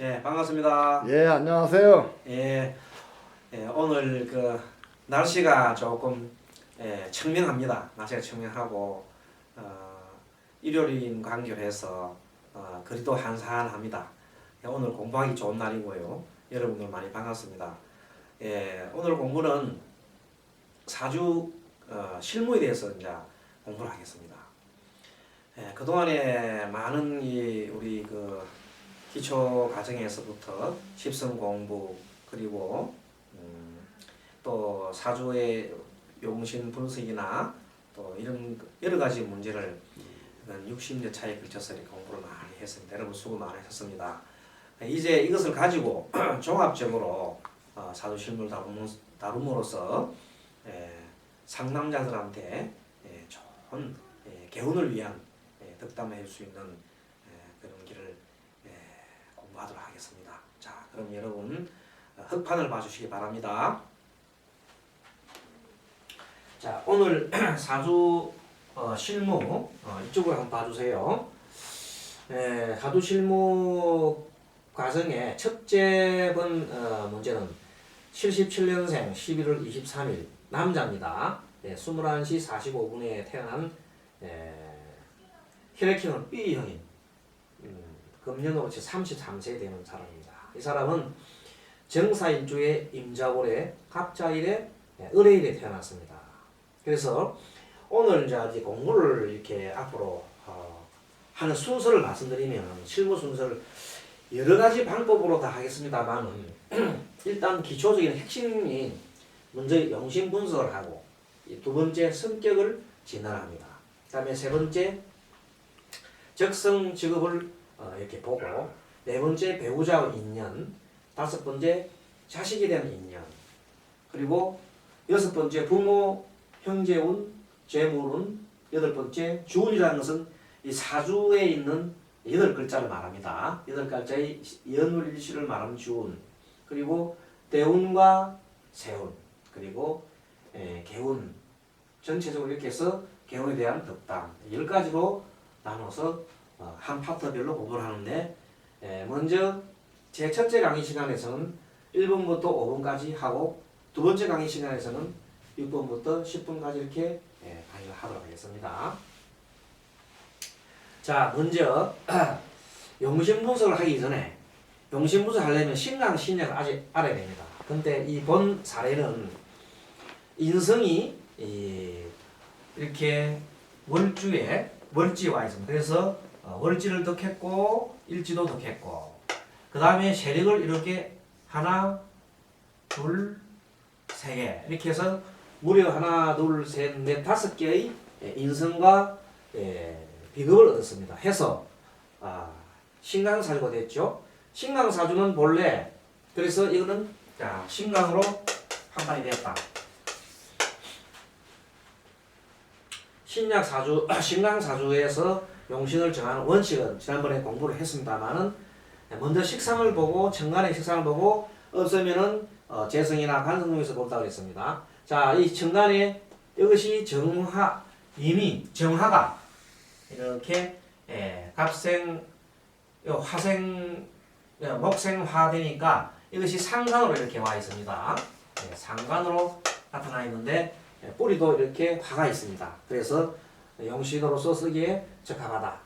예, 반갑습니다. 예, 안녕하세요. 예, 오늘 날씨가 조금 청명합니다. 날씨가 청명하고 일요일인 관계로 해서 거리도 한산합니다. 오늘 공부하기 좋은 날이고요. 여러분들 많이 반갑습니다. 예, 오늘 공부는 사주 실무에 대해서 이제 공부를 하겠습니다. 예, 그동안에 많은 우리 기초 과정에서부터 십성 공부 그리고 또 사주의 용신 분석이나 또 이런 여러 가지 문제를 60여 차에 걸쳐서 이렇게 공부를 많이 했습니다. 여러분 수고 많으셨습니다. 이제 이것을 가지고 종합적으로 사주 실무를 다룸으로써 상남자들한테 좋은 개운을 위한 덕담을 할 수 있는 그런 길을 공부하도록 하겠습니다. 자, 그럼 여러분 흑판을 봐주시기 바랍니다. 자, 오늘 사주 실무 이쪽으로 한번 봐주세요. 사주 실무 과정의 첫째 번 문제는 77년생 11월 23일 남자입니다. 21시 45분에 태어난 혈액형은 B형인 금년으로 33세 되는 사람입니다. 이 사람은 정사일주의 임자월에 갑자일에 을해일에 태어났습니다. 그래서 오늘 이제 공부를 이렇게 앞으로 하는 순서를 말씀드리면 실무 순서를 여러 가지 방법으로 다 하겠습니다만은 일단 기초적인 핵심이 먼저 영신 분석을 하고 두 번째 성격을 진단합니다. 그다음에 세 번째 적성 직업을 이렇게 보고 네 번째 배우자와 인연, 다섯 번째 자식에 대한 인연, 그리고 여섯 번째 부모, 형제운, 재물운, 여덟 번째 주운이라는 것은 이 사주에 있는 여덟 글자를 말합니다. 여덟 글자의 연월일시를 말하는 주운, 그리고 대운과 세운, 그리고 개운, 전체적으로 이렇게 해서 개운에 대한 덕담 10가지로 나눠서 한 파트별로 공부를 하는데 먼저 제 첫째 강의 시간에서는 1번부터 5번까지 하고 두 번째 강의 시간에서는 6번부터 10번까지 이렇게 강의를 하도록 하겠습니다. 자, 먼저 용신 분석을 하기 전에 용신 분석을 하려면 신강 신약을 아직 알아야 됩니다. 근데 이 본 사례는 인성이 이렇게 월주에 월지와 있습니다. 그래서 월지를 덕했고 일지도 덕했고 그 다음에 세력을 이렇게 하나 둘 세 개 이렇게 해서 무려 하나 둘 셋 넷 다섯 개의 인성과 비급을 얻었습니다. 해서 신강사주가 됐죠. 신강사주는 본래 그래서 이거는 자 신강으로 판단이 되었다. 신약사주, 신강사주에서 용신을 정하는 원칙은 지난번에 공부를 했습니다만은 먼저 식상을 보고 천간의 식상을 보고 없으면은 재성이나 관성중에서 본다고 했습니다. 자, 이 천간에 이것이 정화 이미 정화가 이렇게 갑생, 화생, 목생화 되니까 이것이 상간으로 이렇게 와 있습니다. 상간으로 나타나 있는데 뿌리도 이렇게 화가 있습니다. 그래서 용신으로서 쓰기에 적합하다.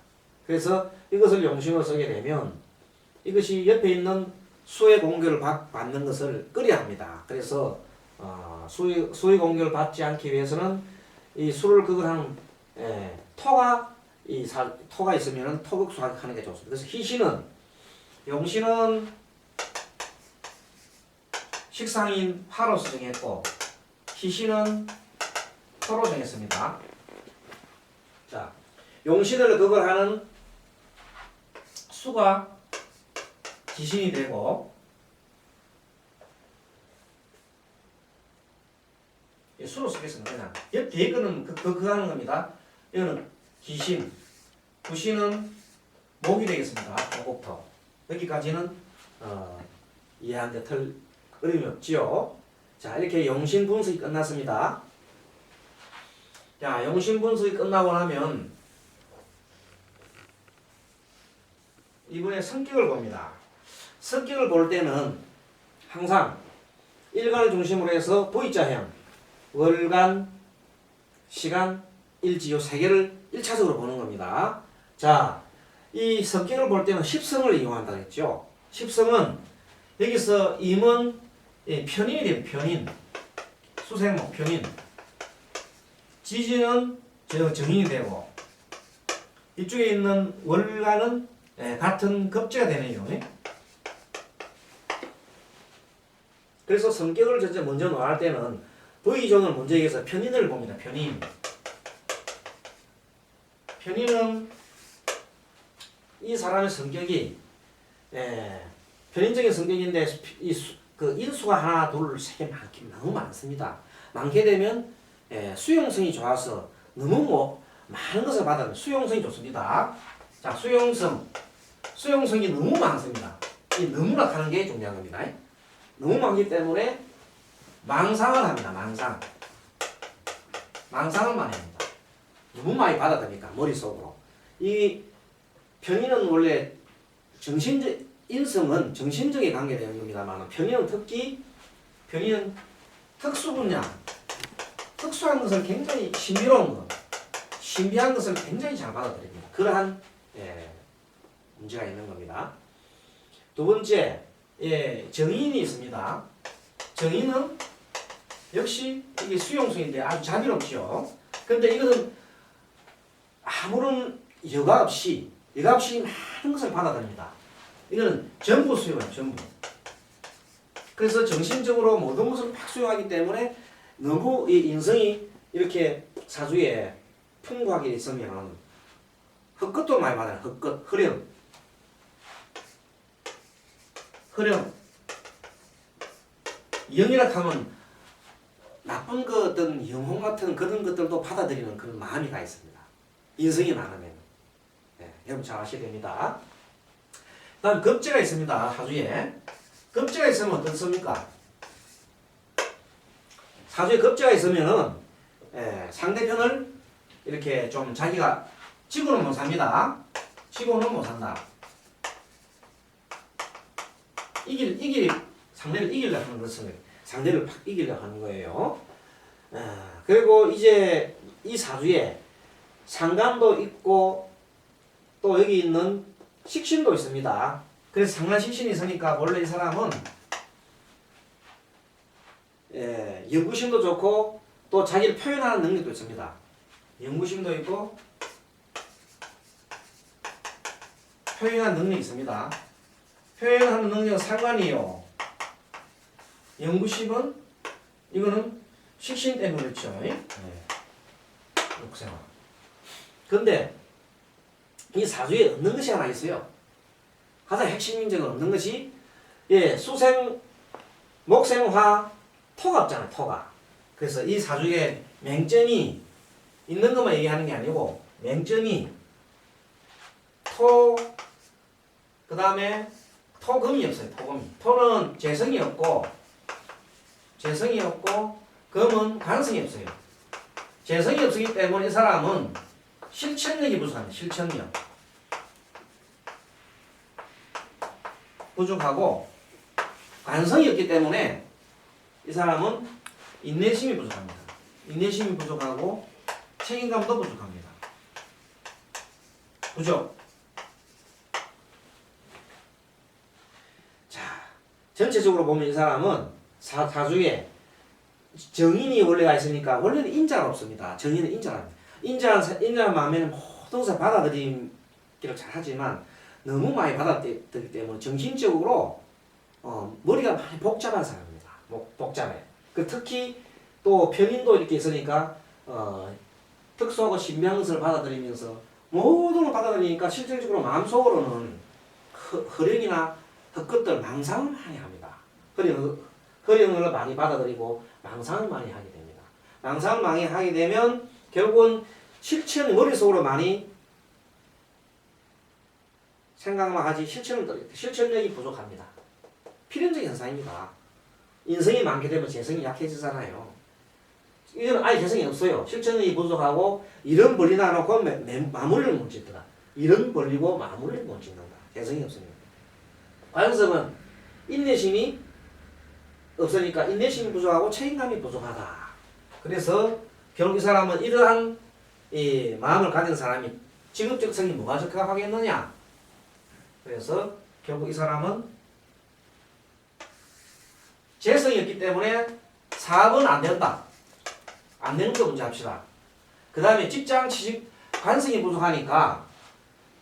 그래서 이것을 용신으로 쓰게 되면 이것이 옆에 있는 수의 공격을 받는 것을 꺼려야 합니다. 그래서 수의 공격을 받지 않기 위해서는 이 수를 극을 하는 토가 있으면 토극수하는 게 좋습니다. 그래서 희신은 용신은 식상인 화로 정했고 희신은 토로 정했습니다. 자, 용신을 극을 하는 수가 기신이 되고 수로 쓰겠습니다. 그냥 옆 뒤에 거는 극하는 겁니다. 이거는 기신, 구신은 목이 되겠습니다. 목토. 여기까지는 이해하는데 털 어려움이 없지요. 자, 이렇게 용신 분석이 끝났습니다. 자, 용신 분석이 끝나고 나면 이번에 성격을 봅니다. 성격을 볼 때는 항상 일간을 중심으로 해서 V자형, 월간, 시간, 일지 요 세 개를 1차적으로 보는 겁니다. 자, 이 성격을 볼 때는 십성을 이용한다 했죠. 십성은 여기서 임은 편인이 되면 편인, 수생목 편인, 지지는 정인이 되고 이쪽에 있는 월간은 같은 급제가 되네요. 그래서 성격을 먼저 논할 때는 V존을 먼저 얘기해서 편인을 봅니다. 편인. 편인은 이 사람의 성격이 편인적인 성격인데 그 인수가 하나, 둘, 세 개 너무 많습니다. 많게 되면 수용성이 좋아서 너무 많은 것을 받으면 수용성이 좋습니다. 자, 수용성이 너무 많습니다. 이 너무나 하는 게 중요한 겁니다. 너무 많기 때문에 망상을 합니다. 망상을 많이 합니다. 너무 많이 받아들니까 머릿속으로. 이 편인은 원래 인성은 정신적인 관계되는 겁니다만 편인은 특수 분야, 특수한 것을 굉장히 신비로운 것, 신비한 것을 굉장히 잘 받아들입니다. 그러한 문제가 있는 겁니다. 두 번째, 정인이 있습니다. 정인은 역시 이게 수용성인데 아주 자비롭죠. 그런데 이것은 아무런 여과 없이 많은 것을 받아들입니다. 이거는 전부 수용해요. 전부. 그래서 정신적으로 모든 것을 팍 수용하기 때문에 너무 이 인성이 이렇게 사주에 풍부하게 있으면 헛것도 많이 받아요. 헛것, 흐령. 영이라 하면 나쁜 어떤 영혼 같은 그런 것들도 받아들이는 그런 마음이 가 있습니다. 인성이 많으면. 여러분 잘 아셔야 됩니다. 다음 급제가 있습니다. 사주에. 급제가 있으면 어떻습니까? 사주에 급제가 있으면은 상대편을 이렇게 좀 자기가 지고는 못 삽니다. 지고는 못 산다. 상대를 이기려고 하는 것은 상대를 팍 이기려고 하는 거예요. 그리고 이제 이 사주에 상간도 있고 또 여기 있는 식신도 있습니다. 그래서 상간 식신이 있으니까 원래 이 사람은 연구심도 좋고 또 자기를 표현하는 능력도 있습니다. 연구심도 있고 표현하는 능력이 있습니다. 표현하는 능력은 상관이요. 연구심은 이거는 식신 때문에 그렇죠. 육생화. 근데 이 사주에 없는 것이 하나 있어요. 가장 핵심적인 없는 것이 수생, 목생화, 토가 없잖아요. 토가. 그래서 이 사주에 맹점이 있는 것만 얘기하는 게 아니고 맹점이 토, 그 다음에 토금이 없어요. 토금이. 토는 재성이 없고 금은 관성이 없어요. 재성이 없기 때문에 이 사람은 실천력이 부족합니다. 실천력. 부족하고 관성이 없기 때문에 이 사람은 인내심이 부족합니다. 인내심이 부족하고 책임감도 부족합니다. 부족. 자, 전체적으로 보면 이 사람은 사주에 정인이 원래가 있으니까 원래는 인자가 없습니다. 정인은 인자가 인자한 마음에는 모든 것을 받아들이기를 잘하지만 너무 많이 받아들이기 때문에 정신적으로 머리가 많이 복잡한 사람입니다. 복잡해. 특히 또 편인도 이렇게 있으니까 특수하고 신비한 것을 받아들이면서 모든 걸 받아들이니까 실질적으로 마음속으로는 허령이나 헛것들 망상을 많이 합니다. 허령을 많이 받아들이고 망상을 많이 하게 됩니다. 망상을 많이 하게 되면 결국은 머릿속으로 많이 생각만 하지 실천력이 부족합니다. 필연적인 현상입니다. 인성이 많게 되면 재성이 약해지잖아요. 이건 아예 재성이 없어요. 실천력이 부족하고 이런 벌리나 놓고 마무리를 못 짓더라. 이런 벌리고 마무리를 못 짓는다. 재성이 없습니다. 관성은 인내심이 없으니까 인내심이 부족하고 책임감이 부족하다. 그래서 결국 이 사람은 이러한 이 마음을 가진 사람이 직업적성이 뭐가 적합하겠느냐. 그래서 결국 이 사람은 재성이 없기 때문에 사업은 안 된다. 안 되는 거 먼저 합시다. 그 다음에 직장 취직 관성이 부족하니까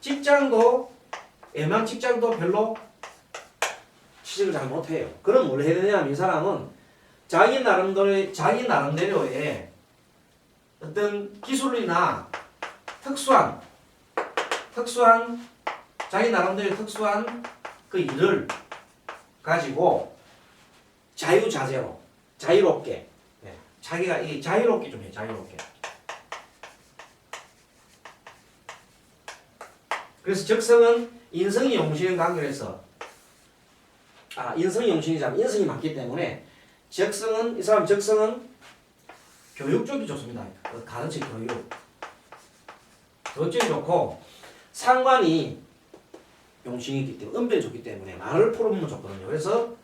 직장도 애만 직장도 별로 취직을 잘 못해요. 그럼 뭘 해야 되냐면 이 사람은 자기 나름대로의 어떤 기술이나 특수한 자기 나름대로의 특수한 그 일을 가지고 자유자재로 자유롭게 자기가 이 자유롭게 좀 해. 자유롭게. 그래서 적성은 인성이 용신인 관계에서 인성이 용신이자면 인성이 많기 때문에 적성은 이 사람 적성은 교육 쪽이 좋습니다. 가르치 교육. 그쪽이 좋고 상관이 용신이기 때문에 은변이 좋기 때문에 말을 풀으면 좋거든요. 그래서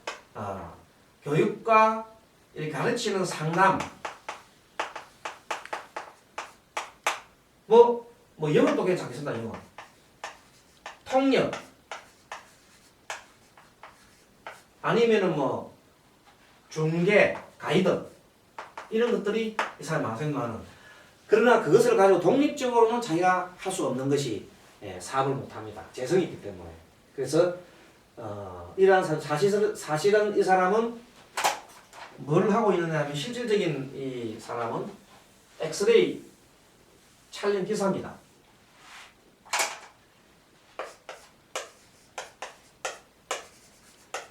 교육과 이렇게 가르치는 상담 뭐 영어도 괜찮겠습니다. 영어. 통역 아니면은 뭐 중개, 가이드 이런 것들이 이 사람이 많은. 그러나 그것을 가지고 독립적으로는 자기가 할 수 없는 것이 사업을 못합니다. 재성이 있기 때문에. 그래서 이러한 사실은 이 사람은 뭘 하고 있느냐 하면 실질적인 이 사람은 엑스레이 촬영 기사입니다.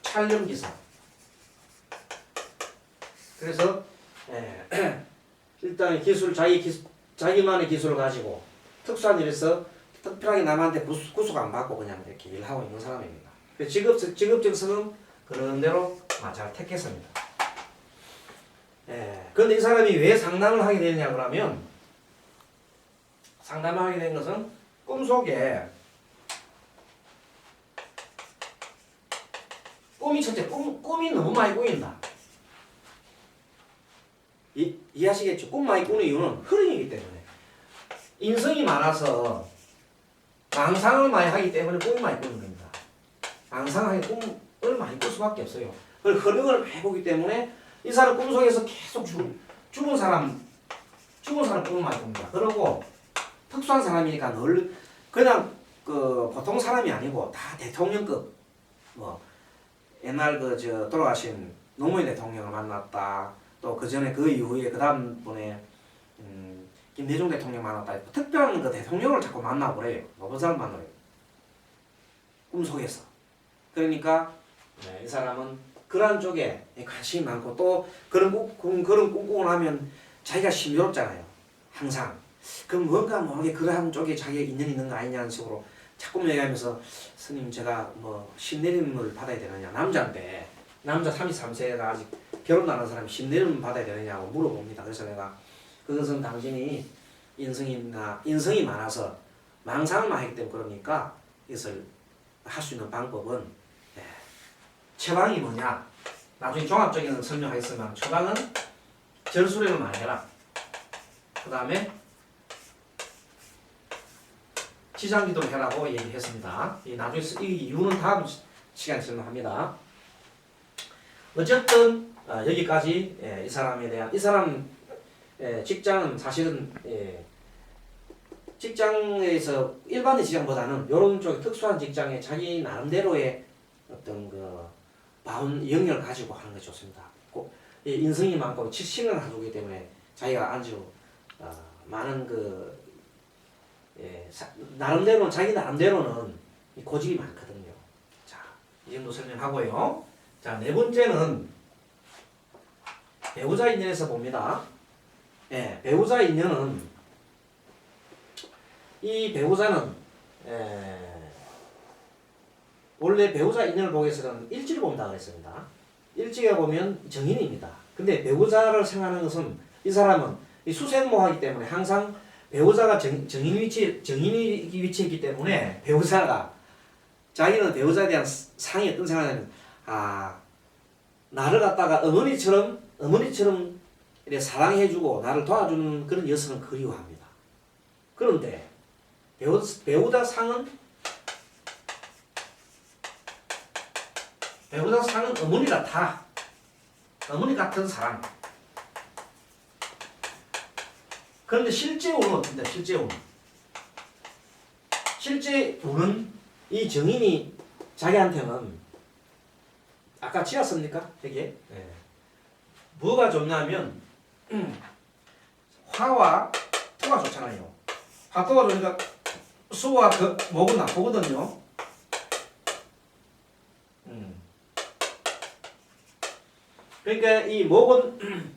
촬영 기사. 그래서 일단 자기만의 기술을 가지고 특수한 일에서 특별하게 남한테 구속 안 받고 그냥 이렇게 일하고 있는 사람입니다. 직업적성은 그런 대로 잘 택했습니다. 그런데 이 사람이 왜 상담을 하게 되느냐 그러면 상담을 하게 된 것은 꿈속에 꿈이 첫째 꿈이 너무 많이 꾸인다. 이해하시겠죠? 꿈 많이 꾸는 이유는 흐름이기 때문에 인성이 많아서 망상을 많이 하기 때문에 꿈이 많이 꾸는 겁니다. 망상하게 꿈을 많이 꿀 수밖에 없어요. 그걸 흐름을 많이 보기 때문에 이 사람 꿈속에서 계속 죽은 사람 꿈을 많이 꿉니다. 그리고 특수한 사람이니까 늘 그냥 그 보통 사람이 아니고 다 대통령급 뭐 옛날 돌아가신 노무현 대통령을 만났다. 또 그 전에 그 이후에 그 다음 분에 김대중 대통령 만났다. 특별한 그 대통령을 자꾸 만나고 그래요. 높은 사람 만나요. 꿈속에서. 그러니까 이 사람은 그러한 쪽에 관심이 많고 또 그런 꿈꾸고 나면 자기가 신비롭잖아요. 항상. 그럼 뭔가 모르게 그러한 쪽에 자기가 인연이 있는 거 아니냐는 식으로 자꾸 얘기하면서 스님 제가 뭐 신내림을 받아야 되느냐. 남자인데 남자 33세가 아직 결혼 안 한 사람이 신내림 받아야 되느냐고 물어봅니다. 그래서 내가 그것은 당신이 인성이 많아서 망상을 많이 하기 때문에 그러니까 이것을 할 수 있는 방법은 처방이 뭐냐. 나중에 종합적인 설명하겠지만 처방은 절수령을 많이 해라. 그 다음에 지장기도를 해라고 얘기했습니다. 나중에 이 이유는 다음 시간에 설명합니다. 어쨌든 여기까지 이 사람에 대한 이 사람 직장은 사실은 직장에서 일반의 직장보다는 이런 쪽 특수한 직장에 자기 나름대로의 어떤 그 바운 영역을 가지고 하는 게 좋습니다. 인성이 많고 신을 가지고 때문에 자기가 아주 많은 나름대로는 자기 나름대로는 고집이 많거든요. 자, 이 정도 설명하고요. 자, 네 번째는 배우자 인연에서 봅니다. 배우자 인연은 이 배우자는 원래 배우자 인연을 보기 위해서는 일지를 본다 그랬습니다. 일지가 보면 정인입니다. 근데 배우자를 생각하는 것은 이 사람은 이 수생모하기 때문에 항상 배우자가 정인이 위치했기 때문에 배우자가 자기는 배우자에 대한 상이 어떤 생각이냐면 나를 갖다가 어머니처럼 이렇게 사랑해주고 나를 도와주는 그런 여성을 그리워합니다. 그런데 배우자 상은 어머니 같아. 어머니 같은 사랑. 그런데 실제 운은 어떤데? 실제 운은 이 정인이 자기한테는 아까 지었습니까? 이게 뭐가 좋냐면 화와 토가 좋잖아요. 화토가 좋으니까 수와 목은 나쁘거든요. 그러니까 이 목은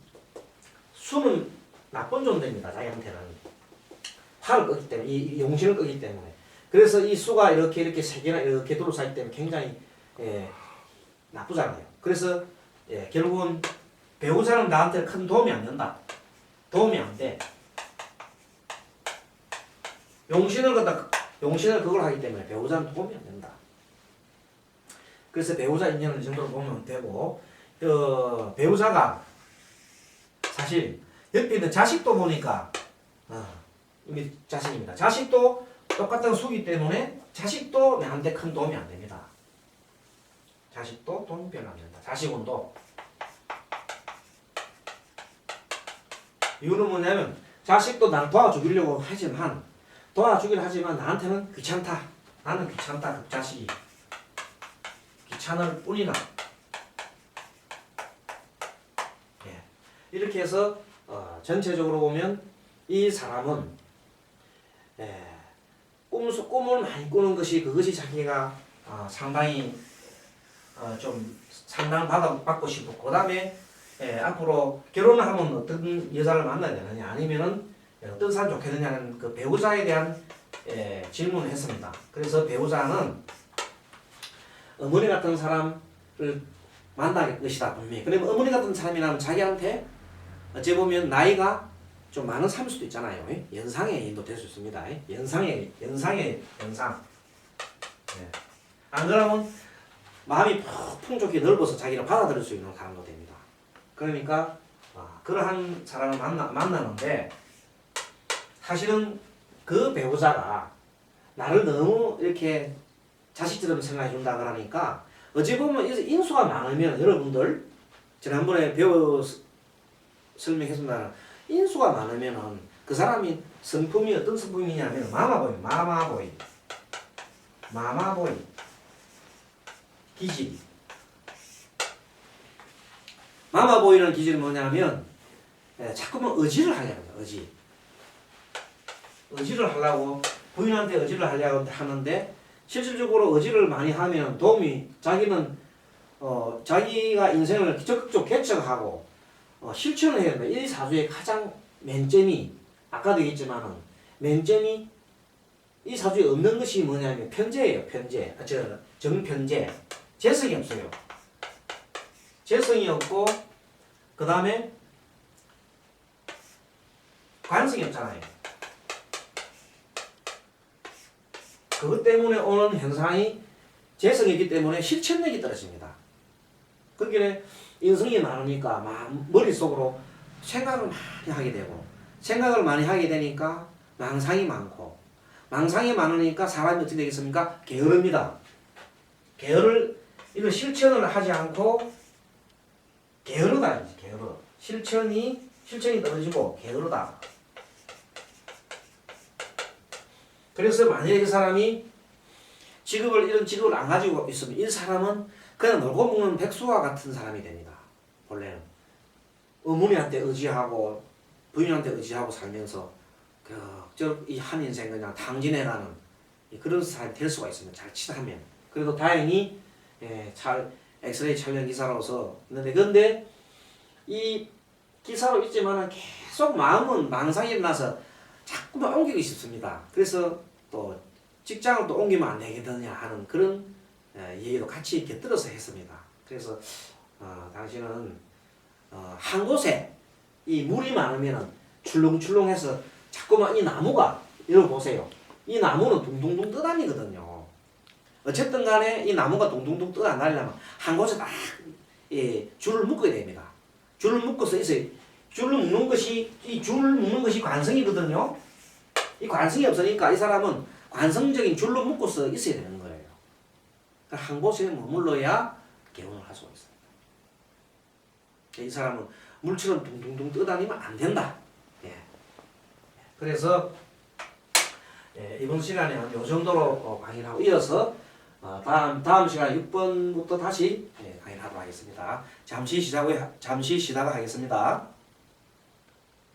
수는 나쁜 존재입니다. 자기한테는 화를 끄기 때문에 이 용신을 끄기 때문에. 그래서 이 수가 이렇게 세 개나 이렇게 둘러싸기 때문에 굉장히 나쁘잖아요. 그래서 결국은 배우자는 나한테 큰 도움이 안 된다. 도움이 안 돼. 용신을 그걸 하기 때문에 배우자는 도움이 안 된다. 그래서 배우자 인연을 이 정도로 보면 되고, 배우자가 사실 옆에 있는 자식도 보니까 이게 자식입니다. 자식도 똑같은 수기 때문에 자식도 나한테 큰 도움이 안 됩니다. 자식도 도움이 별로 안 된다. 자식운도. 이유는 뭐냐면 자식도 나를 도와주기로 하지만 나한테는 귀찮다. 나는 귀찮다. 그 자식이 귀찮을 뿐이다. 이렇게 해서 전체적으로 보면 이 사람은 꿈을 많이 꾸는 그것이 자기가 상당히 좀 상담받고 싶고, 그 다음에 앞으로 결혼을 하면 어떤 여자를 만나야 되느냐, 아니면은 어떤 사람이 좋겠느냐는 그 배우자에 대한 질문을 했습니다. 그래서 배우자는 어머니 같은 사람을 만날 것이다, 분명히. 그러면 어머니 같은 사람이라면 자기한테 어찌 보면 나이가 좀 많은 사람일 수도 있잖아요. 연상의 인도 될 수 있습니다. 연상의 연상. 안 그러면 마음이 풍족히 넓어서 자기를 받아들일 수 있는 사람도 됩니다. 그러니까 그러한 사람을 만나는데, 사실은 그 배우자가 나를 너무 이렇게 자식처럼 생각해 준다 그러니까 어찌 보면 인수가 많으면, 여러분들 지난번에 설명했습니다. 인수가 많으면은 그 사람이 성품이 어떤 성품이냐면 마마보이 기질. 마마보이는 기질이 뭐냐면 자꾸만 의지를 하려고 해요. 의지를 하려고, 부인한테 의지를 하려고 하는데, 실질적으로 의지를 많이 하면 자기는 자기가 인생을 적극적으로 개척하고 실천을 해야 된다. 이 사주의 가장 맨점이, 아까도 얘기했지만은 맨점이 이 사주에 없는 것이 뭐냐면 편재예요. 정편재. 재성이 없어요. 재성이 없고, 그 다음에 관성이 없잖아요. 그것 때문에 오는 현상이 재성이 있기 때문에 실천력이 떨어집니다. 그러기에 인성이 많으니까 머릿속으로 생각을 많이 하게 되고, 생각을 많이 하게 되니까 망상이 많고, 망상이 많으니까 사람이 어떻게 되겠습니까? 게으릅니다. 이거 실천을 하지 않고 게으르다. 게으르. 실천이 떨어지고 게으르다. 그래서 만약에 그 사람이 이런 직업을 안 가지고 있으면 이 사람은 그냥 놀고 먹는 백수와 같은 사람이 됩니다. 본래는 어머니한테 의지하고 부인한테 의지하고 살면서 이 한 인생 그냥 탕진해가는 그런 사람이 될 수가 있습니다. 잘 치다하면. 그래도 다행히 잘 엑스레이 촬영 기사로서 있는데, 근데 이 기사로 있지만은 계속 마음은 망상이 일어나서 자꾸만 옮기고 싶습니다. 그래서 또 직장을 또 옮기면 안 되겠느냐 하는 그런 얘기도 같이 곁들여서 했습니다. 그래서 당신은 한 곳에 이 물이 많으면 출렁출렁해서 자꾸만 이 나무가, 이러고 보세요. 이 나무는 둥둥둥 떠다니거든요. 어쨌든 간에 이 나무가 둥둥둥 떠나려면 한 곳에 딱 줄을 묶어야 됩니다. 줄을 묶어서 있어요. 줄을 묶는 것이 이 줄을 묶는 것이 관성이거든요. 이 관성이 없으니까 이 사람은 관성적인 줄로 묶어서 있어야 되는 거예요. 그러니까 한 곳에 머물러야 개운을 할 수가 있습니다. 이 사람은 물처럼 둥둥둥 떠다니면 안 된다. 예. 그래서 이번 시간에는 이 정도로 강의를 하고 이어서 다음 시간 6번부터 다시 강의를 하도록 하겠습니다. 잠시 쉬다가 하겠습니다.